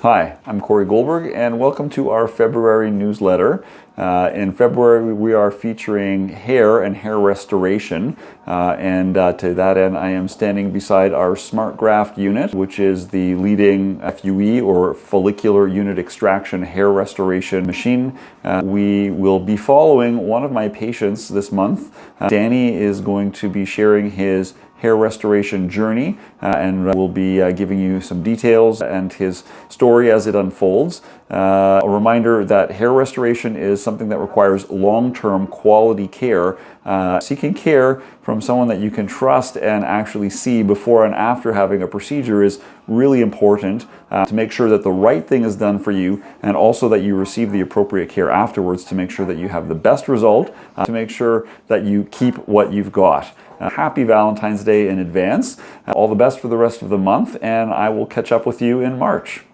Hi, I'm Corey Goldberg, and welcome to our February newsletter. In February, we are featuring hair and hair restoration, to that end, I am standing beside our Smart Graft unit, which is the leading FUE, or follicular unit extraction hair restoration machine. We will be following one of my patients this month. Danny is going to be sharing his hair restoration journey, and we'll be giving you some details and his story as it unfolds. A reminder that hair restoration is something that requires long-term quality care. Seeking care from someone that you can trust and actually see before and after having a procedure is really important to make sure that the right thing is done for you, and also that you receive the appropriate care afterwards to make sure that you have the best result, to make sure that you keep what you've got. Happy Valentine's Day in advance. All the best for the rest of the month, and I will catch up with you in March.